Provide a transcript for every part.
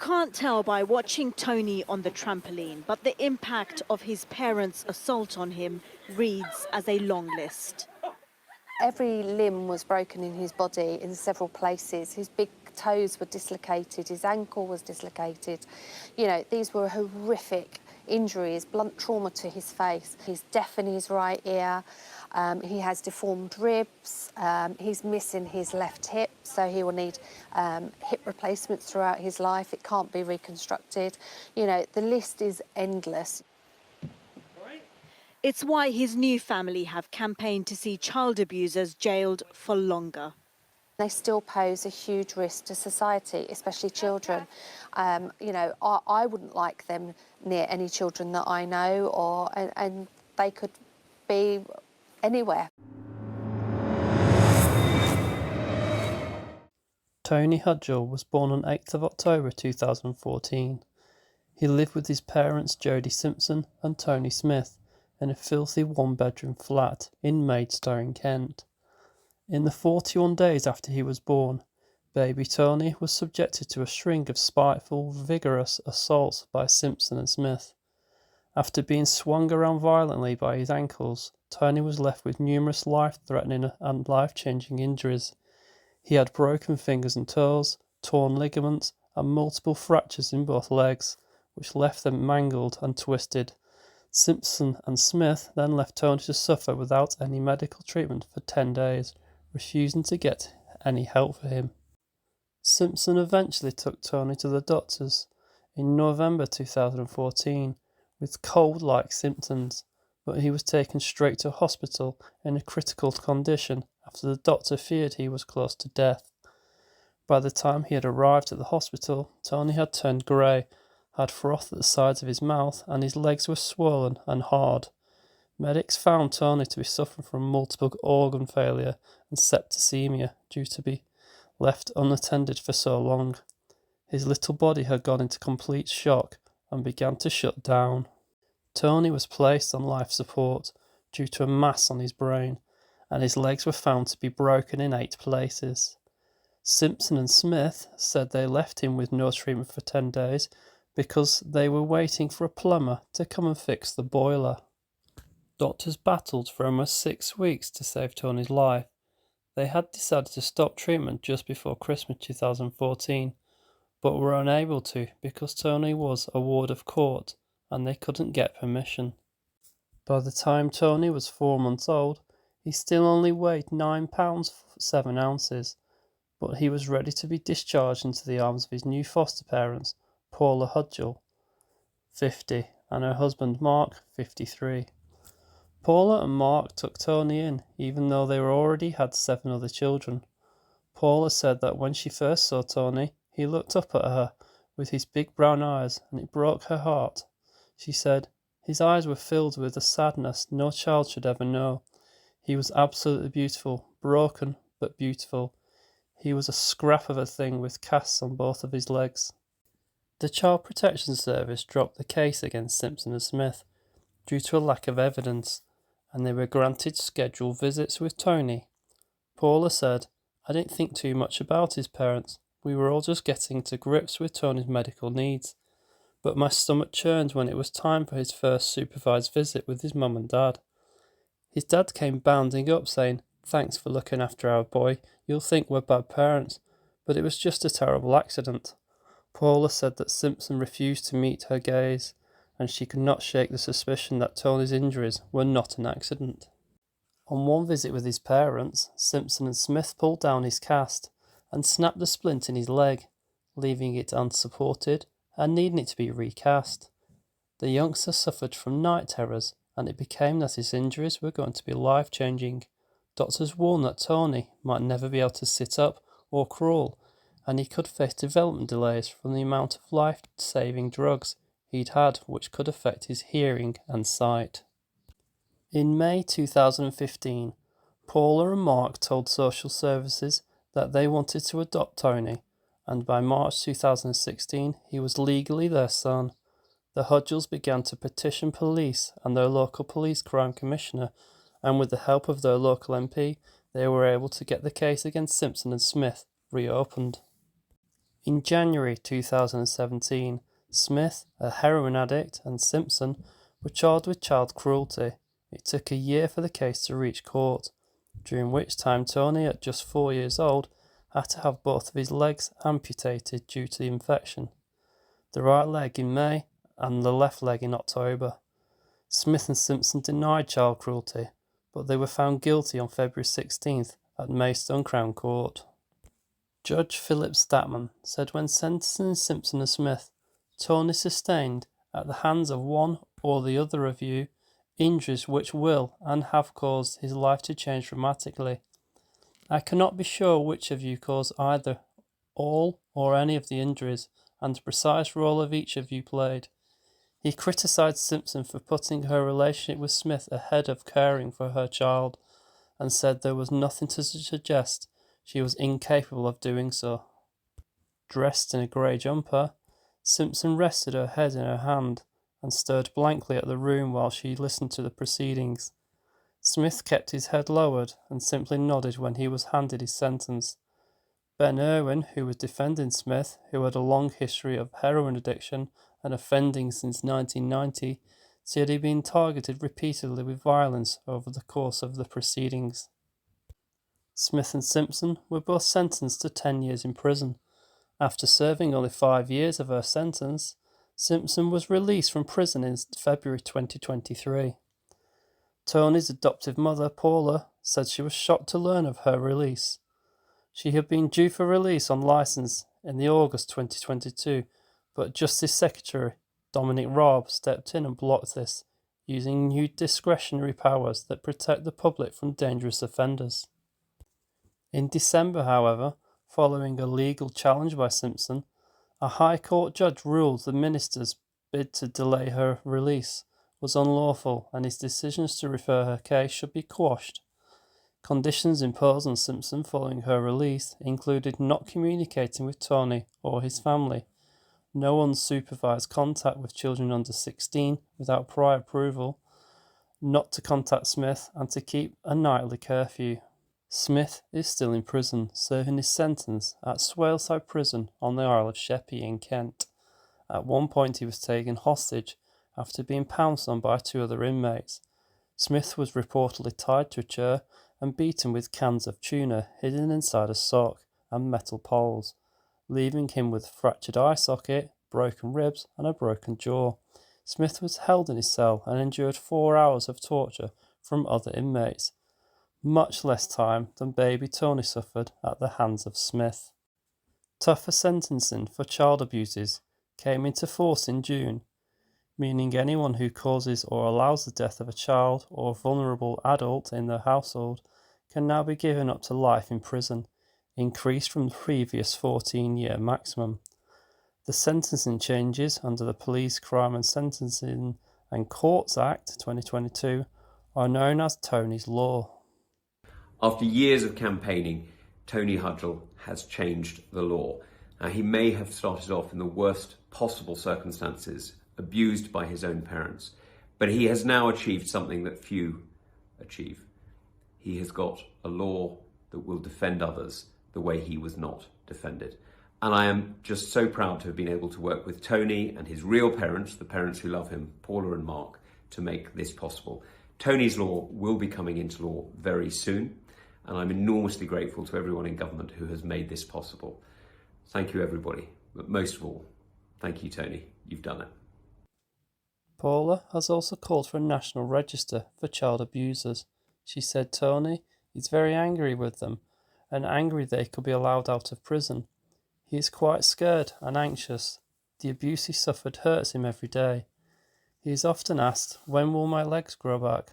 can't tell by watching Tony on the trampoline, but the impact of his parents' assault on him reads as a long list. Every limb was broken in his body in several places. His big toes were dislocated, his ankle was dislocated. You know, these were horrific injuries, blunt trauma to his face. He's deaf in his right ear, he has deformed ribs, he's missing his left hip, so he will need hip replacements throughout his life. It can't be reconstructed. You know, the list is endless. It's why his new family have campaigned to see child abusers jailed for longer. They still pose a huge risk to society, especially children. You know, I wouldn't like them near any children that I know, and they could be anywhere. Tony Hudgell was born on 8th of October 2014. He lived with his parents Jodie Simpson and Tony Smith in a filthy one-bedroom flat in Maidstone in Kent. In the 41 days after he was born, baby Tony was subjected to a string of spiteful, vigorous assaults by Simpson and Smith. After being swung around violently by his ankles, Tony was left with numerous life-threatening and life-changing injuries. He had broken fingers and toes, torn ligaments, and multiple fractures in both legs, which left them mangled and twisted. Simpson and Smith then left Tony to suffer without any medical treatment for 10 days, refusing to get any help for him. Simpson eventually took Tony to the doctors in November 2014 with cold-like symptoms, but he was taken straight to hospital in a critical condition after the doctor feared he was close to death. By the time he had arrived at the hospital, Tony had turned grey, had froth at the sides of his mouth, and his legs were swollen and hard. Medics found Tony to be suffering from multiple organ failure and septicemia due to be left unattended for so long. His little body had gone into complete shock and began to shut down. Tony was placed on life support due to a mass on his brain, and his legs were found to be broken in 8 places. Simpson and Smith said they left him with no treatment for 10 days because they were waiting for a plumber to come and fix the boiler. Doctors battled for almost 6 weeks to save Tony's life. They had decided to stop treatment just before Christmas 2014, but were unable to because Tony was a ward of court and they couldn't get permission. By the time Tony was 4 months old, he still only weighed 9 pounds 7 ounces, but he was ready to be discharged into the arms of his new foster parents, Paula Hudgell, 50, and her husband Mark, 53. Paula and Mark took Tony in, even though they already had 7 other children. Paula said that when she first saw Tony, he looked up at her with his big brown eyes, and it broke her heart. She said, "His eyes were filled with a sadness no child should ever know. He was absolutely beautiful, broken but beautiful. He was a scrap of a thing with casts on both of his legs." The Child Protection Service dropped the case against Simpson and Smith due to a lack of evidence, and they were granted scheduled visits with Tony. Paula said, "I didn't think too much about his parents. We were all just getting to grips with Tony's medical needs. But my stomach churned when it was time for his first supervised visit with his mum and dad. His dad came bounding up saying, 'Thanks for looking after our boy. You'll think we're bad parents, but it was just a terrible accident.'" Paula said that Simpson refused to meet her gaze, and she could not shake the suspicion that Tony's injuries were not an accident. On one visit with his parents, Simpson and Smith pulled down his cast and snapped a splint in his leg, leaving it unsupported and needing it to be recast. The youngster suffered from night terrors, and it became that his injuries were going to be life-changing. Doctors warned that Tony might never be able to sit up or crawl, and he could face development delays from the amount of life-saving drugs he'd had, which could affect his hearing and sight. In May 2015, Paula and Mark told social services that they wanted to adopt Tony, and by March 2016 he was legally their son. The Hudgells began to petition police and their local police crime commissioner, and with the help of their local MP, they were able to get the case against Simpson and Smith reopened. In January 2017, Smith, a heroin addict, and Simpson were charged with child cruelty. It took a year for the case to reach court, during which time Tony, at just 4 years old, had to have both of his legs amputated due to the infection. The right leg in May and the left leg in October. Smith and Simpson denied child cruelty, but they were found guilty on February 16th at Maidstone Crown Court. Judge Philip Statman said when sentencing Simpson and Smith, Tony sustained, at the hands of one or the other of you, injuries which will and have caused his life to change dramatically. I cannot be sure which of you caused either, all, or any of the injuries, and the precise role of each of you played. He criticised Simpson for putting her relationship with Smith ahead of caring for her child, and said there was nothing to suggest she was incapable of doing so. Dressed in a grey jumper, Simpson rested her head in her hand and stared blankly at the room while she listened to the proceedings. Smith kept his head lowered and simply nodded when he was handed his sentence. Ben Irwin, who was defending Smith, who had a long history of heroin addiction and offending since 1990, said he'd been targeted repeatedly with violence over the course of the proceedings. Smith and Simpson were both sentenced to 10 years in prison. After serving only 5 years of her sentence, Simpson was released from prison in February 2023. Tony's adoptive mother, Paula, said she was shocked to learn of her release. She had been due for release on licence in the August 2022, but Justice Secretary Dominic Raab stepped in and blocked this, using new discretionary powers that protect the public from dangerous offenders. In December, however, following a legal challenge by Simpson, a High Court judge ruled the minister's bid to delay her release was unlawful and his decisions to refer her case should be quashed. Conditions imposed on Simpson following her release included not communicating with Tony or his family, no unsupervised contact with children under 16 without prior approval, not to contact Smith, and to keep a nightly curfew. Smith is still in prison, serving his sentence at Swaleside Prison on the Isle of Sheppey in Kent. At one point he was taken hostage after being pounced on by 2 other inmates. Smith was reportedly tied to a chair and beaten with cans of tuna hidden inside a sock and metal poles, leaving him with a fractured eye socket, broken ribs and a broken jaw. Smith was held in his cell and endured 4 hours of torture from other inmates, much less time than baby Tony suffered at the hands of Smith. Tougher sentencing for child abuses came into force in June, meaning anyone who causes or allows the death of a child or vulnerable adult in their household can now be given up to life in prison, increased from the previous 14-year maximum. The sentencing changes under the Police, Crime and Sentencing and Courts Act 2022 are known as Tony's Law. After years of campaigning, Tony Hudgell has changed the law. Now, he may have started off in the worst possible circumstances, abused by his own parents, but he has now achieved something that few achieve. He has got a law that will defend others the way he was not defended. And I am just so proud to have been able to work with Tony and his real parents, the parents who love him, Paula and Mark, to make this possible. Tony's Law will be coming into law very soon, and I'm enormously grateful to everyone in government who has made this possible. Thank you, everybody. But most of all, thank you, Tony. You've done it. Paula has also called for a national register for child abusers. She said Tony is very angry with them and angry they could be allowed out of prison. He is quite scared and anxious. The abuse he suffered hurts him every day. He is often asked, when will my legs grow back?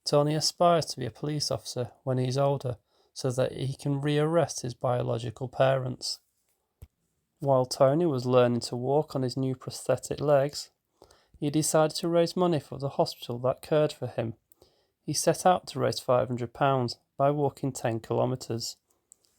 Tony aspires to be a police officer when he is older so that he can rearrest his biological parents. While Tony was learning to walk on his new prosthetic legs, he decided to raise money for the hospital that cared for him. He set out to raise £500 by walking 10 kilometres,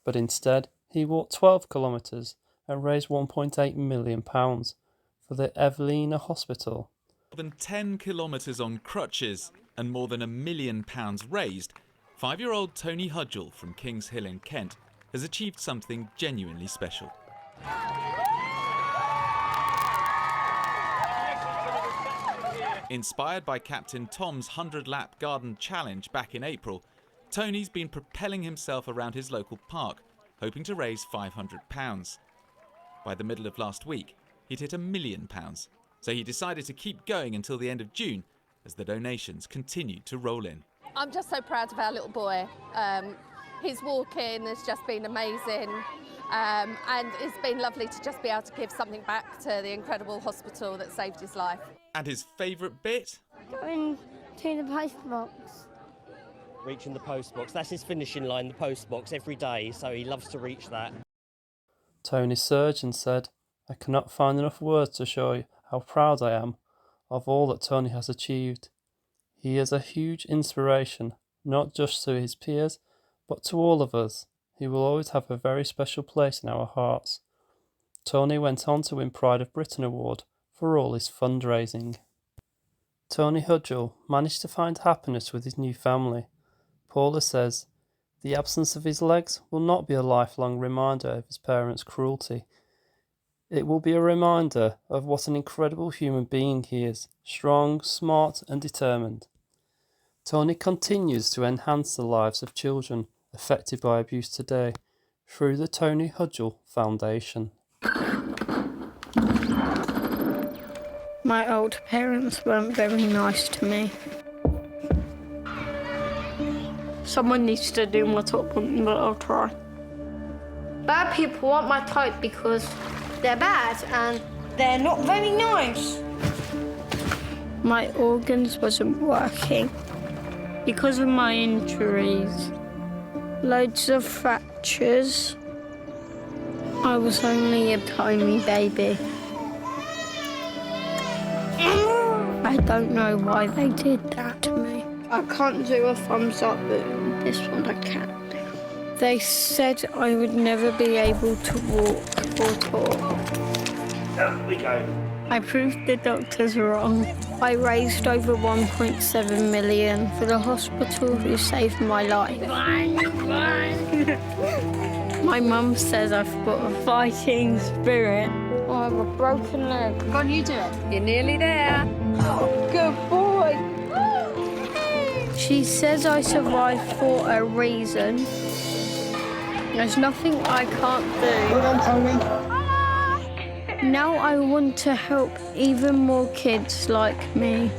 but instead he walked 12 kilometres and raised £1.8 million for the Evelina Hospital. More than 10 kilometres on crutches and more than £1 million raised, 5-year-old Tony Hudgell from Kings Hill in Kent has achieved something genuinely special. Inspired by Captain Tom's 100-lap garden challenge back in April, Tony's been propelling himself around his local park, hoping to raise £500. By the middle of last week, he'd hit £1 million, so he decided to keep going until the end of June as the donations continued to roll in. I'm just so proud of our little boy. His walk-in has just been amazing, and it's been lovely to just be able to give something back to the incredible hospital that saved his life. And his favourite bit? Going to the post box. Reaching the post box. That's his finishing line, the post box, every day, so he loves to reach that. Tony's surgeon said, "I cannot find enough words to show you how proud I am of all that Tony has achieved. He is a huge inspiration, not just to his peers, but to all of us. He will always have a very special place in our hearts." Tony went on to win Pride of Britain Award for all his fundraising. Tony Hudgell managed to find happiness with his new family. Paula says, "The absence of his legs will not be a lifelong reminder of his parents' cruelty. It will be a reminder of what an incredible human being he is, strong, smart and determined." Tony continues to enhance the lives of children affected by abuse today through the Tony Hudgell Foundation. My old parents weren't very nice to me. Someone needs to do my top one, but I'll try. Bad people aren't my type because they're bad and they're not very nice. My organs wasn't working because of my injuries. Loads of fractures. I was only a tiny baby. I don't know why they did that to me. I can't do a thumbs up, but this one I can. They said I would never be able to walk or talk. There we go. I proved the doctors wrong. I raised over 1.7 million for the hospital who saved my life. My mum says I've got a fighting spirit. I have a broken leg. Come on, you do it. You're nearly there. Oh, good boy. She says I survived for a reason. There's nothing I can't do. Well done, Tony. Now I want to help even more kids like me.